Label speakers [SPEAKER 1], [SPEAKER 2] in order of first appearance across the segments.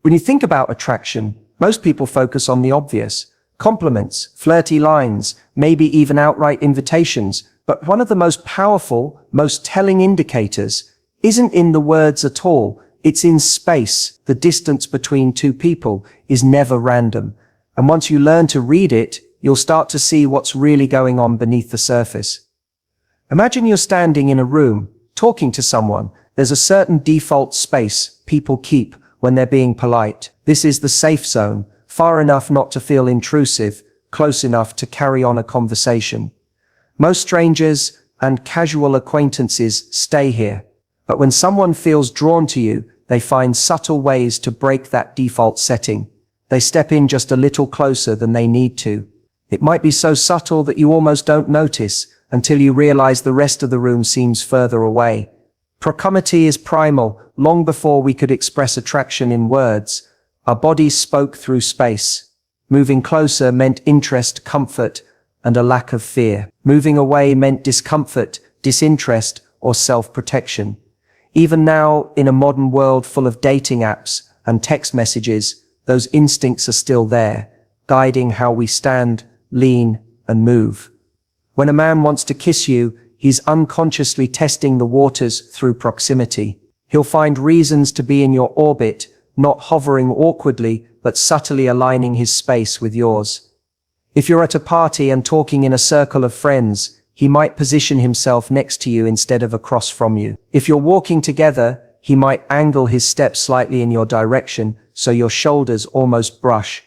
[SPEAKER 1] When you think about attraction, most people focus on the obvious. Compliments, flirty lines, maybe even outright invitations. But one of the most powerful, most telling indicators isn't in the words at all. It's in space. The distance between two people is never random. And once you learn to read it, you'll start to see what's really going on beneath the surface. Imagine you're standing in a room, talking to someone. There's a certain default space people keep when they're being polite. This is the safe zone, far enough not to feel intrusive, close enough to carry on a conversation. Most strangers and casual acquaintances stay here. But when someone feels drawn to you, they find subtle ways to break that default setting. They step in just a little closer than they need to. It might be so subtle that you almost don't notice until you realize the rest of the room seems further away. Proximity is primal. Long before we could express attraction in words, our bodies spoke through space. Moving closer meant interest, comfort, and a lack of fear. Moving away meant discomfort, disinterest, or self-protection. Even now, in a modern world full of dating apps and text messages, those instincts are still there, guiding how we stand, lean, and move. When a man wants to kiss you, he's unconsciously testing the waters through proximity. He'll find reasons to be in your orbit, not hovering awkwardly, but subtly aligning his space with yours. If you're at a party and talking in a circle of friends, he might position himself next to you instead of across from you. If you're walking together, he might angle his steps slightly in your direction, so your shoulders almost brush.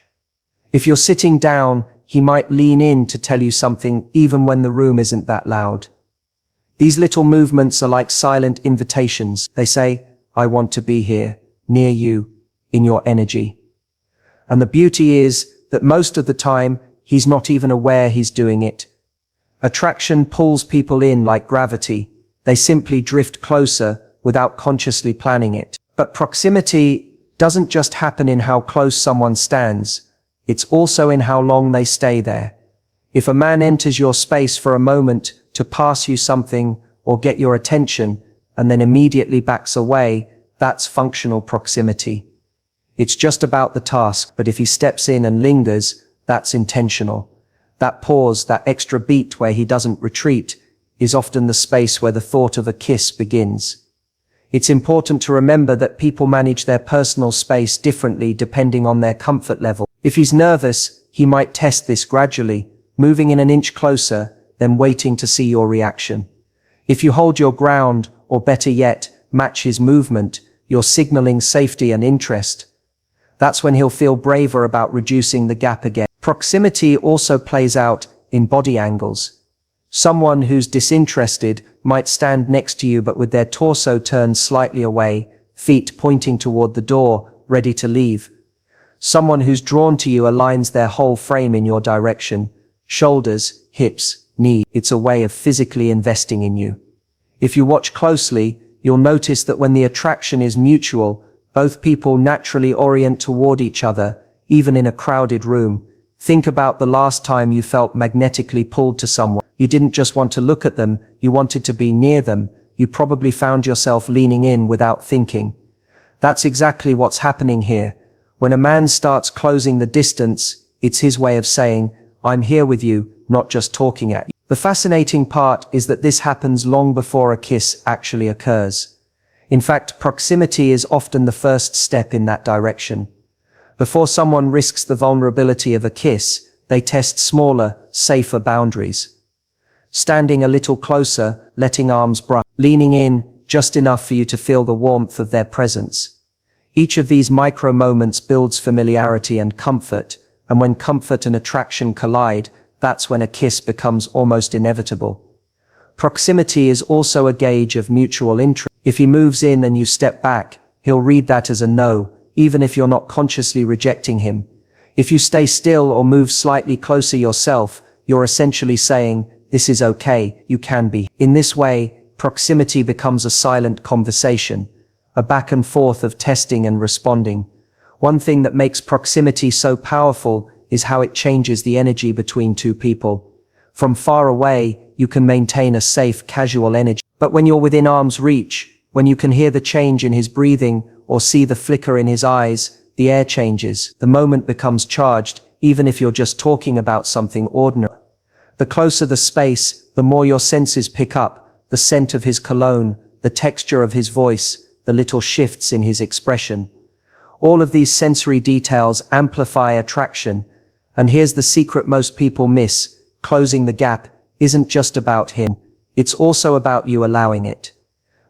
[SPEAKER 1] If you're sitting down, he might lean in to tell you something even when the room isn't that loud. These little movements are like silent invitations. They say, I want to be here, near you, in your energy. And the beauty is that most of the time, he's not even aware he's doing it. Attraction pulls people in like gravity. They simply drift closer without consciously planning it. But proximity doesn't just happen in how close someone stands. It's also in how long they stay there. If a man enters your space for a moment to pass you something or get your attention and then immediately backs away, that's functional proximity. It's just about the task, but if he steps in and lingers, that's intentional. That pause, that extra beat where he doesn't retreat, is often the space where the thought of a kiss begins. It's important to remember that people manage their personal space differently depending on their comfort level. If he's nervous, he might test this gradually, moving in an inch closer, then waiting to see your reaction. If you hold your ground, or better yet, match his movement, you're signaling safety and interest. That's when he'll feel braver about reducing the gap again. Proximity also plays out in body angles. Someone who's disinterested might stand next to you but with their torso turned slightly away, feet pointing toward the door, ready to leave. Someone who's drawn to you aligns their whole frame in your direction, shoulders, hips, knees. It's a way of physically investing in you. If you watch closely, you'll notice that when the attraction is mutual, both people naturally orient toward each other, even in a crowded room. Think about the last time you felt magnetically pulled to someone. You didn't just want to look at them, you wanted to be near them. You probably found yourself leaning in without thinking. That's exactly what's happening here. When a man starts closing the distance, it's his way of saying, I'm here with you, not just talking at you. The fascinating part is that this happens long before a kiss actually occurs. In fact, proximity is often the first step in that direction. Before someone risks the vulnerability of a kiss, they test smaller, safer boundaries. Standing a little closer, letting arms brush, leaning in just enough for you to feel the warmth of their presence. Each of these micro moments builds familiarity and comfort, and when comfort and attraction collide, that's when a kiss becomes almost inevitable. Proximity is also a gauge of mutual interest. If he moves in and you step back, he'll read that as a no, even if you're not consciously rejecting him. If you stay still or move slightly closer yourself, you're essentially saying, this is okay, you can be. In this way, proximity becomes a silent conversation, a back and forth of testing and responding. One thing that makes proximity so powerful is how it changes the energy between two people. From far away, you can maintain a safe, casual energy. But when you're within arm's reach, when you can hear the change in his breathing or see the flicker in his eyes, the air changes, the moment becomes charged, even if you're just talking about something ordinary. The closer the space, the more your senses pick up, the scent of his cologne, the texture of his voice, the little shifts in his expression. All of these sensory details amplify attraction. And here's the secret most people miss: closing the gap isn't just about him, it's also about you allowing it.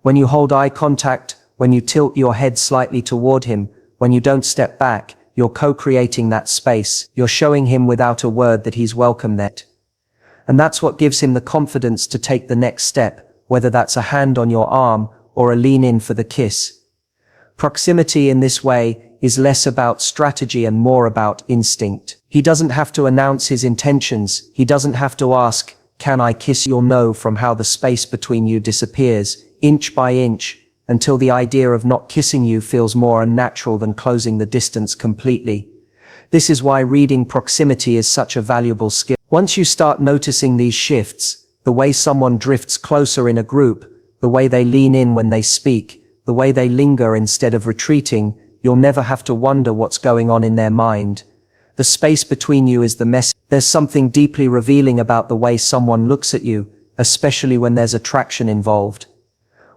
[SPEAKER 1] When you hold eye contact, when you tilt your head slightly toward him, when you don't step back, you're co-creating that space. You're showing him without a word that he's welcome there. And that's what gives him the confidence to take the next step, whether that's a hand on your arm or a lean in for the kiss. Proximity in this way is less about strategy and more about instinct. He doesn't have to announce his intentions. He doesn't have to ask, "Can I kiss?" You'll know from how the space between you disappears, inch by inch, until the idea of not kissing you feels more unnatural than closing the distance completely. This is why reading proximity is such a valuable skill. Once you start noticing these shifts, the way someone drifts closer in a group, the way they lean in when they speak, the way they linger instead of retreating, you'll never have to wonder what's going on in their mind. The space between you is the message. There's something deeply revealing about the way someone looks at you, especially when there's attraction involved.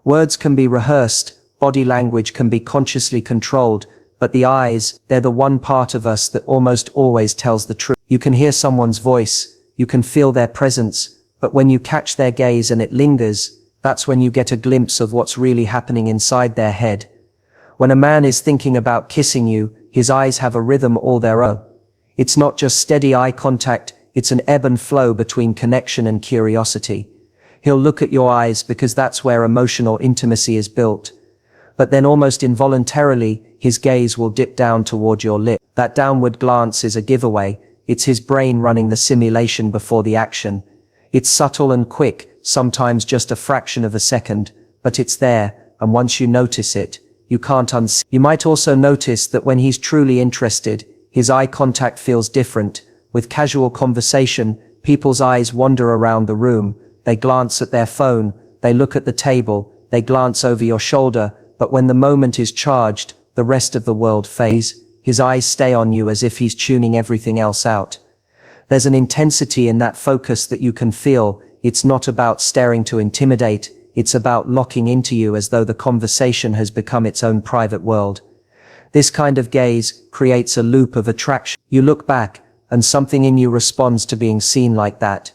[SPEAKER 1] Words can be rehearsed, body language can be consciously controlled, but the eyes, they're the one part of us that almost always tells the truth. You can hear someone's voice, you can feel their presence, but when you catch their gaze and it lingers, that's when you get a glimpse of what's really happening inside their head. When a man is thinking about kissing you, his eyes have a rhythm all their own. It's not just steady eye contact, it's an ebb and flow between connection and curiosity. He'll look at your eyes because that's where emotional intimacy is built. But then almost involuntarily, his gaze will dip down toward your lip. That downward glance is a giveaway. It's his brain running the simulation before the action. It's subtle and quick, sometimes just a fraction of a second, but it's there, and once you notice it, you can't unsee. You might also notice that when he's truly interested, his eye contact feels different. With casual conversation, people's eyes wander around the room. They glance at their phone, they look at the table, they glance over your shoulder, but when the moment is charged, the rest of the world fades. His eyes stay on you as if he's tuning everything else out. There's an intensity in that focus that you can feel. It's not about staring to intimidate, it's about locking into you as though the conversation has become its own private world. This kind of gaze creates a loop of attraction. You look back, and something in you responds to being seen like that.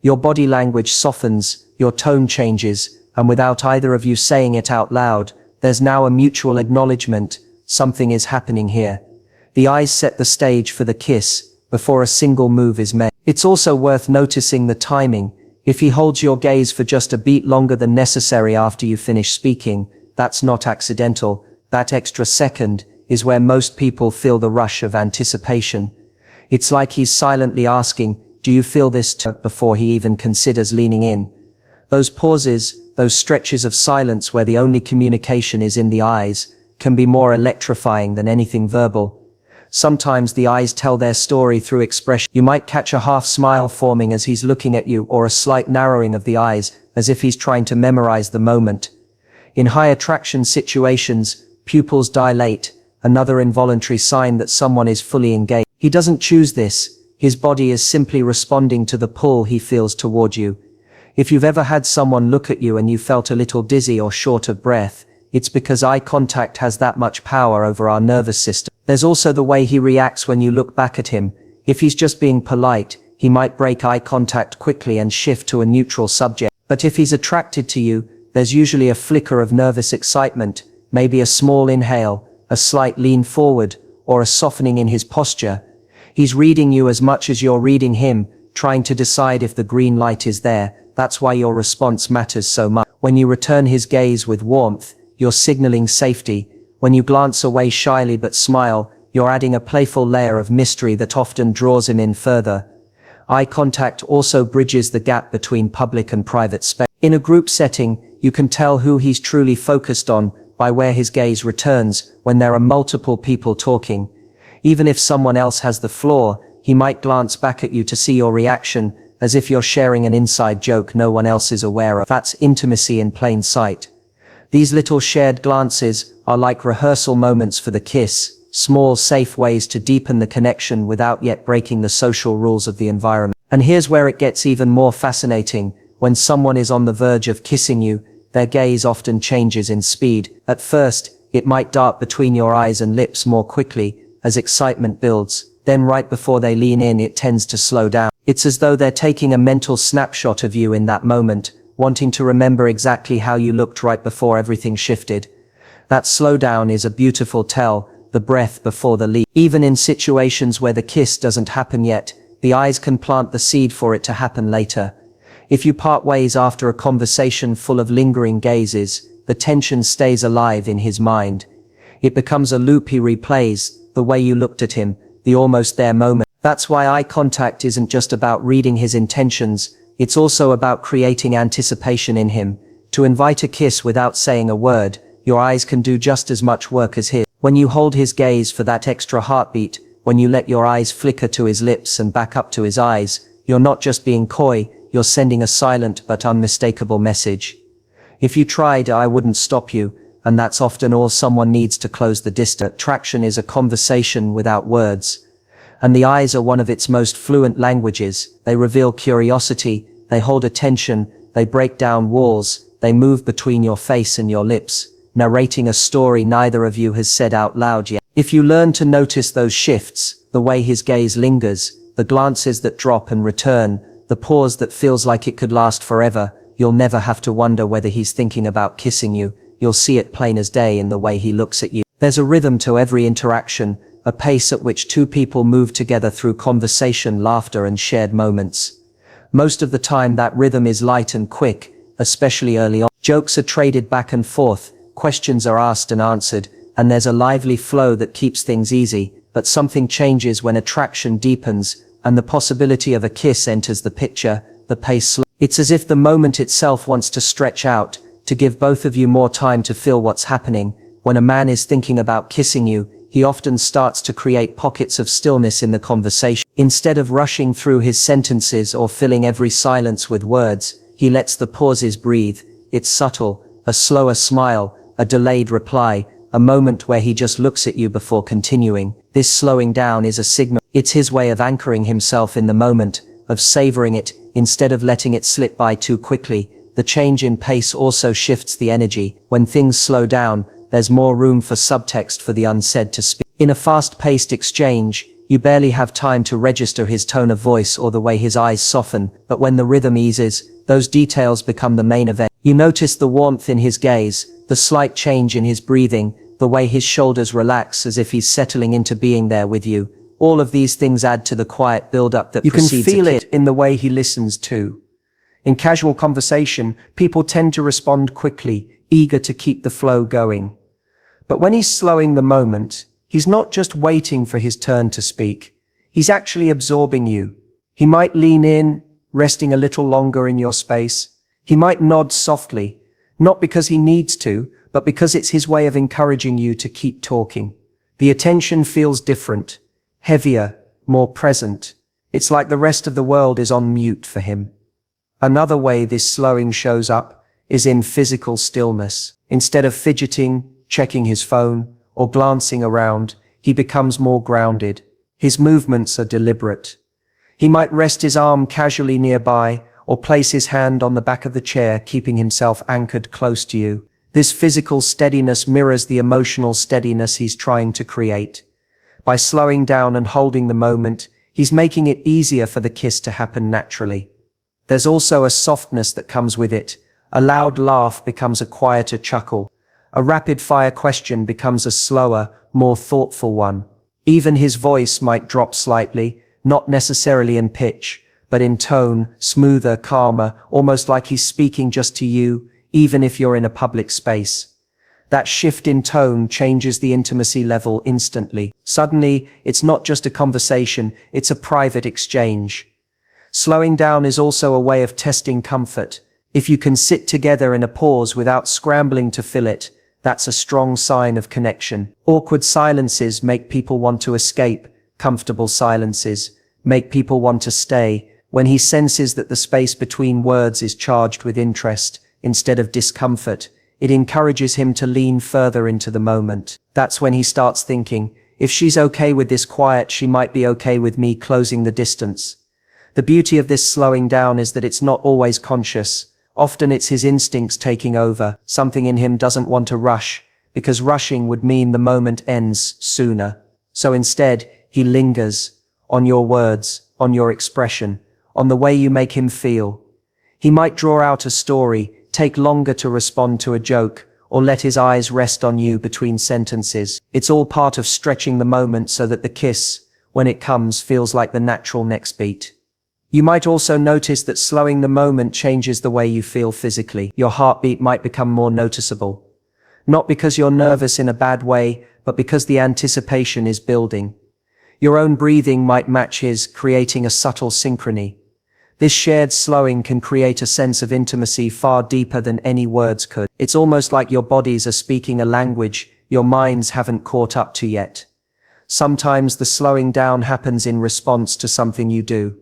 [SPEAKER 1] Your body language softens, your tone changes, and without either of you saying it out loud, there's now a mutual acknowledgement. Something is happening here. The eyes set the stage for the kiss, before a single move is made. It's also worth noticing the timing. If he holds your gaze for just a beat longer than necessary after you finish speaking, that's not accidental. That extra second is where most people feel the rush of anticipation. It's like he's silently asking, "Do you feel this too?" before he even considers leaning in. Those pauses, those stretches of silence where the only communication is in the eyes, can be more electrifying than anything verbal. Sometimes the eyes tell their story through expression. You might catch a half smile forming as he's looking at you, or a slight narrowing of the eyes, as if he's trying to memorize the moment. In high attraction situations, pupils dilate, another involuntary sign that someone is fully engaged. He doesn't choose this. His body is simply responding to the pull he feels toward you. If you've ever had someone look at you and you felt a little dizzy or short of breath, it's because eye contact has that much power over our nervous system. There's also the way he reacts when you look back at him. If he's just being polite, he might break eye contact quickly and shift to a neutral subject. But if he's attracted to you, there's usually a flicker of nervous excitement, maybe a small inhale, a slight lean forward, or a softening in his posture. He's reading you as much as you're reading him, trying to decide if the green light is there. That's why your response matters so much. When you return his gaze with warmth, you're signaling safety. When you glance away shyly but smile, you're adding a playful layer of mystery that often draws him in further. Eye contact also bridges the gap between public and private space. In a group setting, you can tell who he's truly focused on by where his gaze returns when there are multiple people talking. Even if someone else has the floor, he might glance back at you to see your reaction, as if you're sharing an inside joke no one else is aware of. That's intimacy in plain sight. These little shared glances are like rehearsal moments for the kiss, small, safe ways to deepen the connection without yet breaking the social rules of the environment. And here's where it gets even more fascinating. When someone is on the verge of kissing you, their gaze often changes in speed. At first, it might dart between your eyes and lips more quickly as excitement builds. Then right before they lean in, it tends to slow down. It's as though they're taking a mental snapshot of you in that moment, wanting to remember exactly how you looked right before everything shifted. That slowdown is a beautiful tell, the breath before the leap. Even in situations where the kiss doesn't happen yet, the eyes can plant the seed for it to happen later. If you part ways after a conversation full of lingering gazes, the tension stays alive in his mind. It becomes a loop he replays, the way you looked at him, the almost there moment. That's why eye contact isn't just about reading his intentions, it's also about creating anticipation in him. To invite a kiss without saying a word, your eyes can do just as much work as his. When you hold his gaze for that extra heartbeat, when you let your eyes flicker to his lips and back up to his eyes, you're not just being coy, you're sending a silent but unmistakable message. If you tried, I wouldn't stop you, and that's often all someone needs to close the distance. Attraction is a conversation without words. And the eyes are one of its most fluent languages. They reveal curiosity, they hold attention, they break down walls, they move between your face and your lips, narrating a story neither of you has said out loud yet. If you learn to notice those shifts, the way his gaze lingers, the glances that drop and return, the pause that feels like it could last forever, you'll never have to wonder whether he's thinking about kissing you. You'll see it plain as day in the way he looks at you. There's a rhythm to every interaction, a pace at which two people move together through conversation, laughter, and shared moments. Most of the time that rhythm is light and quick, especially early on. Jokes are traded back and forth, questions are asked and answered, and there's a lively flow that keeps things easy. But something changes when attraction deepens, and the possibility of a kiss enters the picture. The pace slows. It's as if the moment itself wants to stretch out, to give both of you more time to feel what's happening. When a man is thinking about kissing you, he often starts to create pockets of stillness in the conversation. Instead of rushing through his sentences or filling every silence with words, he lets the pauses breathe. It's subtle, a slower smile, a delayed reply, a moment where he just looks at you before continuing. This slowing down is a signal. It's his way of anchoring himself in the moment, of savoring it, instead of letting it slip by too quickly. The change in pace also shifts the energy. When things slow down, there's more room for subtext, for the unsaid to speak. In a fast-paced exchange, you barely have time to register his tone of voice or the way his eyes soften, but when the rhythm eases, those details become the main event. You notice the warmth in his gaze, the slight change in his breathing, the way his shoulders relax as if he's settling into being there with you. All of these things add to the quiet build-up that precedes a kiss. You can feel it in the way he listens too. In casual conversation, people tend to respond quickly, eager to keep the flow going. But when he's slowing the moment, he's not just waiting for his turn to speak. He's actually absorbing you. He might lean in, resting a little longer in your space. He might nod softly, not because he needs to, but because it's his way of encouraging you to keep talking. The attention feels different, heavier, more present. It's like the rest of the world is on mute for him. Another way this slowing shows up is in physical stillness. Instead of fidgeting, checking his phone, or glancing around, he becomes more grounded. His movements are deliberate. He might rest his arm casually nearby, or place his hand on the back of the chair, keeping himself anchored close to you. This physical steadiness mirrors the emotional steadiness he's trying to create. By slowing down and holding the moment, he's making it easier for the kiss to happen naturally. There's also a softness that comes with it. A loud laugh becomes a quieter chuckle. A rapid-fire question becomes a slower, more thoughtful one. Even his voice might drop slightly, not necessarily in pitch, but in tone, smoother, calmer, almost like he's speaking just to you, even if you're in a public space. That shift in tone changes the intimacy level instantly. Suddenly, it's not just a conversation, it's a private exchange. Slowing down is also a way of testing comfort. If you can sit together in a pause without scrambling to fill it, that's a strong sign of connection. Awkward silences make people want to escape. Comfortable silences make people want to stay. When he senses that the space between words is charged with interest instead of discomfort, it encourages him to lean further into the moment. That's when he starts thinking, If she's okay with this quiet, she might be okay with me closing the distance. The beauty of this slowing down is that it's not always conscious. Often it's his instincts taking over. Something in him doesn't want to rush, because rushing would mean the moment ends sooner. So instead, he lingers on your words, on your expression, on the way you make him feel. He might draw out a story, take longer to respond to a joke, or let his eyes rest on you between sentences. It's all part of stretching the moment so that the kiss, when it comes, feels like the natural next beat. You might also notice that slowing the moment changes the way you feel physically. Your heartbeat might become more noticeable. Not because you're nervous in a bad way, but because the anticipation is building. Your own breathing might match his, creating a subtle synchrony. This shared slowing can create a sense of intimacy far deeper than any words could. It's almost like your bodies are speaking a language your minds haven't caught up to yet. Sometimes the slowing down happens in response to something you do.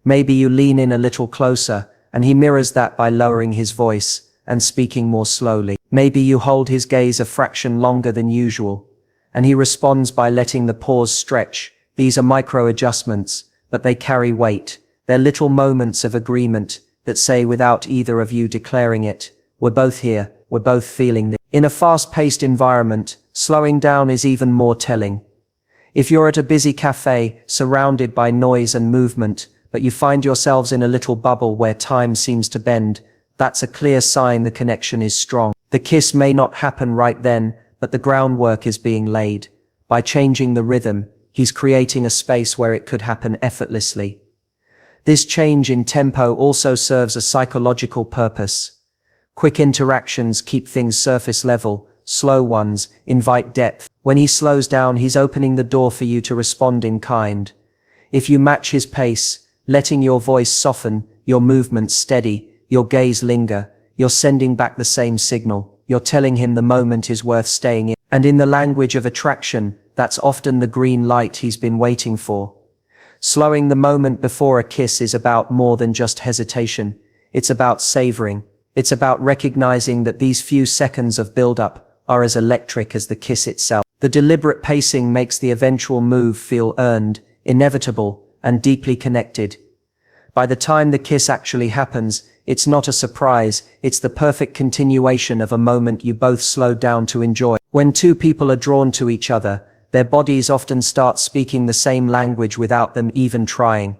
[SPEAKER 1] Maybe you lean in a little closer, and he mirrors that by lowering his voice and speaking more slowly. Maybe you hold his gaze a fraction longer than usual, and he responds by letting the pause stretch. These are micro adjustments, but they carry weight. They're little moments of agreement that say, without either of you declaring it, we're both here, we're both feeling this. In a fast-paced environment, slowing down is even more telling. If you're at a busy cafe, surrounded by noise and movement, but you find yourselves in a little bubble where time seems to bend, that's a clear sign the connection is strong. The kiss may not happen right then, but the groundwork is being laid. By changing the rhythm, he's creating a space where it could happen effortlessly. This change in tempo also serves a psychological purpose. Quick interactions keep things surface level, slow ones invite depth. When he slows down, he's opening the door for you to respond in kind. If you match his pace, letting your voice soften, your movements steady, your gaze linger, you're sending back the same signal. You're telling him the moment is worth staying in. And in the language of attraction, that's often the green light he's been waiting for. Slowing the moment before a kiss is about more than just hesitation. It's about savoring. It's about recognizing that these few seconds of build-up are as electric as the kiss itself. The deliberate pacing makes the eventual move feel earned, inevitable, and deeply connected. By the time the kiss actually happens, it's not a surprise, it's the perfect continuation of a moment you both slowed down to enjoy. When two people are drawn to each other, their bodies often start speaking the same language without them even trying.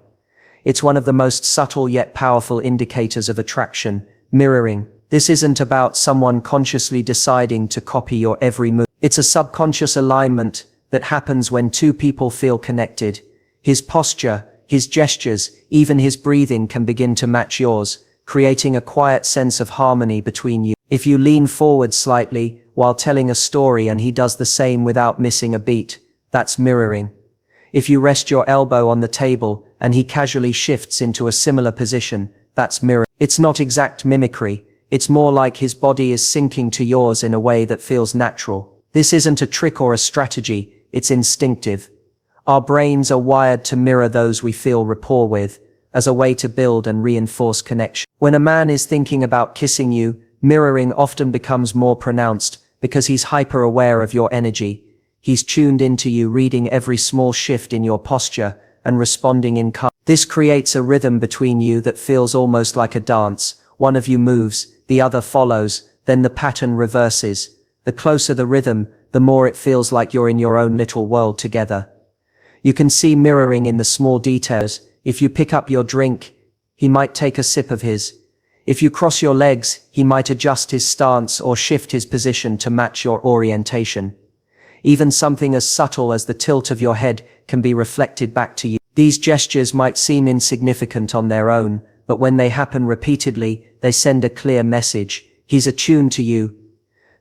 [SPEAKER 1] It's one of the most subtle yet powerful indicators of attraction, mirroring. This isn't about someone consciously deciding to copy your every move. It's a subconscious alignment that happens when two people feel connected. His posture, his gestures, even his breathing can begin to match yours, creating a quiet sense of harmony between you. If you lean forward slightly while telling a story and he does the same without missing a beat, that's mirroring. If you rest your elbow on the table and he casually shifts into a similar position, that's mirroring. It's not exact mimicry, it's more like his body is syncing to yours in a way that feels natural. This isn't a trick or a strategy, it's instinctive. Our brains are wired to mirror those we feel rapport with, as a way to build and reinforce connection. When a man is thinking about kissing you, mirroring often becomes more pronounced because he's hyper-aware of your energy. He's tuned into you, reading every small shift in your posture and responding in kind. This creates a rhythm between you that feels almost like a dance. One of you moves, the other follows, then the pattern reverses. The closer the rhythm, the more it feels like you're in your own little world together. You can see mirroring in the small details. If you pick up your drink, he might take a sip of his. If you cross your legs, he might adjust his stance or shift his position to match your orientation. Even something as subtle as the tilt of your head can be reflected back to you. These gestures might seem insignificant on their own, but when they happen repeatedly, they send a clear message. He's attuned to you.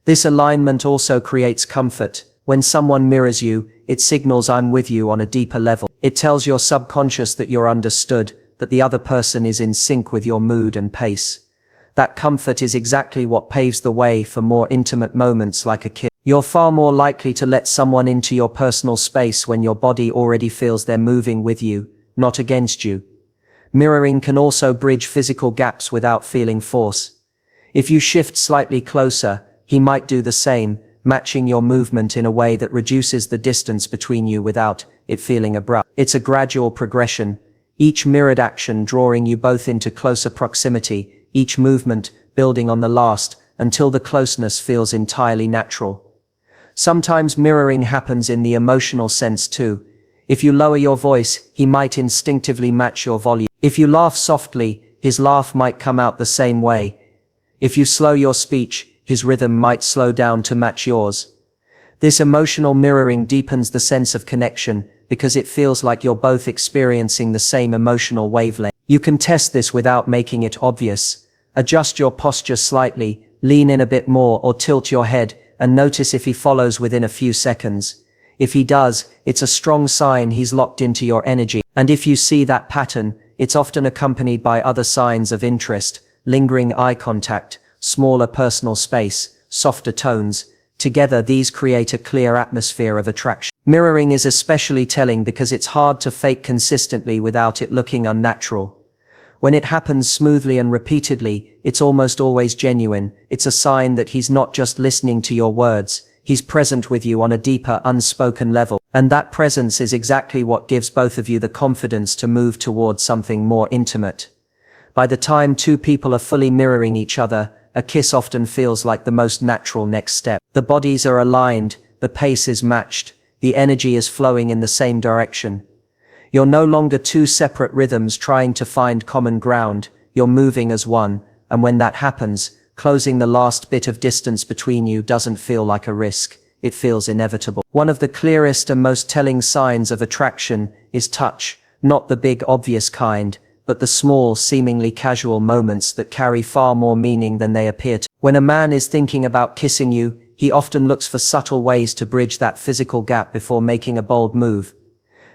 [SPEAKER 1] This alignment also creates comfort. When someone mirrors you, it signals I'm with you on a deeper level. It tells your subconscious that you're understood, that the other person is in sync with your mood and pace. That comfort is exactly what paves the way for more intimate moments like a kiss. You're far more likely to let someone into your personal space when your body already feels they're moving with you, not against you. Mirroring can also bridge physical gaps without feeling force. If you shift slightly closer, he might do the same, matching your movement in a way that reduces the distance between you without it feeling abrupt. It's a gradual progression, each mirrored action drawing you both into closer proximity, each movement building on the last, until the closeness feels entirely natural. Sometimes mirroring happens in the emotional sense too. If you lower your voice, he might instinctively match your volume. If you laugh softly, his laugh might come out the same way. If you slow your speech, his rhythm might slow down to match yours. This emotional mirroring deepens the sense of connection because it feels like you're both experiencing the same emotional wavelength. You can test this without making it obvious. Adjust your posture slightly, lean in a bit more or tilt your head, and notice if he follows within a few seconds. If he does, it's a strong sign he's locked into your energy. And if you see that pattern, it's often accompanied by other signs of interest, lingering eye contact, smaller personal space, softer tones. Together these create a clear atmosphere of attraction. Mirroring is especially telling because it's hard to fake consistently without it looking unnatural. When it happens smoothly and repeatedly, it's almost always genuine. It's a sign that he's not just listening to your words, he's present with you on a deeper, unspoken level. And that presence is exactly what gives both of you the confidence to move towards something more intimate. By the time two people are fully mirroring each other, a kiss often feels like the most natural next step. The bodies are aligned, the pace is matched, the energy is flowing in the same direction. You're no longer two separate rhythms trying to find common ground, you're moving as one, and when that happens, closing the last bit of distance between you doesn't feel like a risk, it feels inevitable. One of the clearest and most telling signs of attraction is touch, not the big obvious kind, but the small, seemingly casual moments that carry far more meaning than they appear to. When a man is thinking about kissing you, he often looks for subtle ways to bridge that physical gap before making a bold move.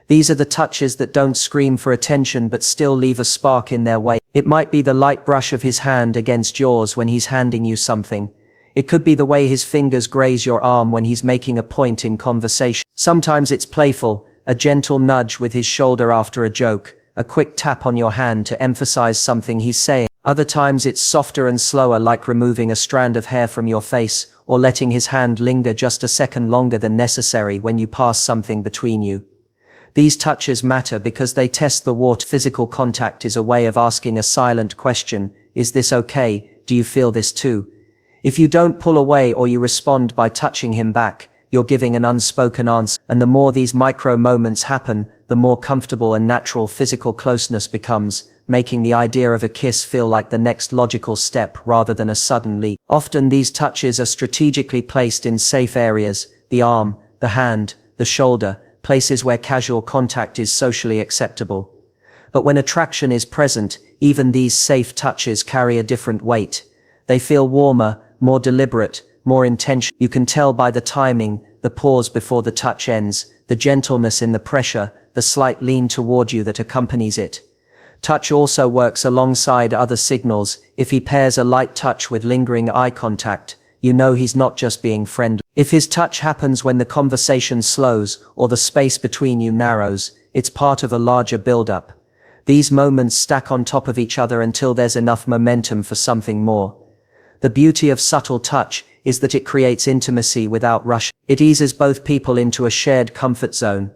[SPEAKER 1] These are the touches that don't scream for attention but still leave a spark in their wake. It might be the light brush of his hand against yours when he's handing you something. It could be the way his fingers graze your arm when he's making a point in conversation. Sometimes it's playful, a gentle nudge with his shoulder after a joke, a quick tap on your hand to emphasize something he's saying. Other times it's softer and slower, like removing a strand of hair from your face, or letting his hand linger just a second longer than necessary when you pass something between you. These touches matter because they test the water. Physical contact is a way of asking a silent question. Is this okay? Do you feel this too? If you don't pull away or you respond by touching him back, you're giving an unspoken answer. And the more these micro moments happen, the more comfortable and natural physical closeness becomes, making the idea of a kiss feel like the next logical step rather than a sudden leap. Often these touches are strategically placed in safe areas, the arm, the hand, the shoulder, places where casual contact is socially acceptable. But when attraction is present, even these safe touches carry a different weight. They feel warmer, more deliberate, more intentional. You can tell by the timing, the pause before the touch ends, the gentleness in the pressure, the slight lean toward you that accompanies it. Touch also works alongside other signals. If he pairs a light touch with lingering eye contact, you know he's not just being friendly. If his touch happens when the conversation slows or the space between you narrows, it's part of a larger build-up. These moments stack on top of each other until there's enough momentum for something more. The beauty of subtle touch is that it creates intimacy without rush. It eases both people into a shared comfort zone.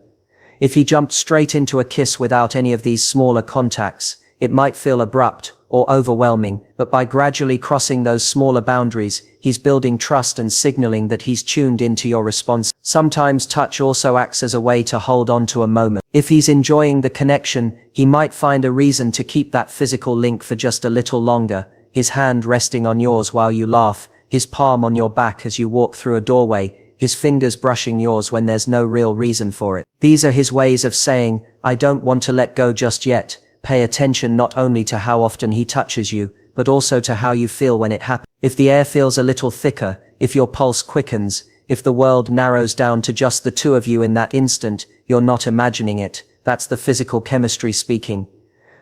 [SPEAKER 1] If he jumped straight into a kiss without any of these smaller contacts, it might feel abrupt or overwhelming, but by gradually crossing those smaller boundaries, he's building trust and signaling that he's tuned into your response. Sometimes touch also acts as a way to hold on to a moment. If he's enjoying the connection, he might find a reason to keep that physical link for just a little longer, his hand resting on yours while you laugh, his palm on your back as you walk through a doorway, his fingers brushing yours when there's no real reason for it. These are his ways of saying, I don't want to let go just yet. Pay attention not only to how often he touches you, but also to how you feel when it happens. If the air feels a little thicker, if your pulse quickens, if the world narrows down to just the two of you in that instant, you're not imagining it. That's the physical chemistry speaking.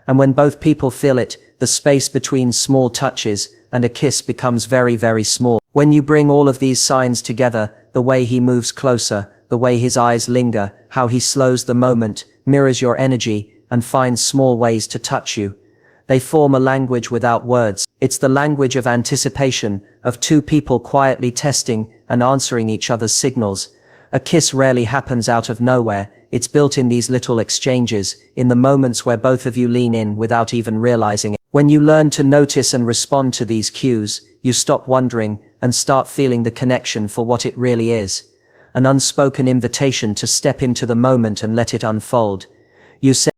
[SPEAKER 1] And when both people feel it, the space between small touches and a kiss becomes very, very small. When you bring all of these signs together, the way he moves closer, the way his eyes linger, how he slows the moment, mirrors your energy, and finds small ways to touch you. They form a language without words. It's the language of anticipation, of two people quietly testing and answering each other's signals. A kiss rarely happens out of nowhere, it's built in these little exchanges, in the moments where both of you lean in without even realizing it. When you learn to notice and respond to these cues, you stop wondering and start feeling the connection for what it really is. An unspoken invitation to step into the moment and let it unfold. You say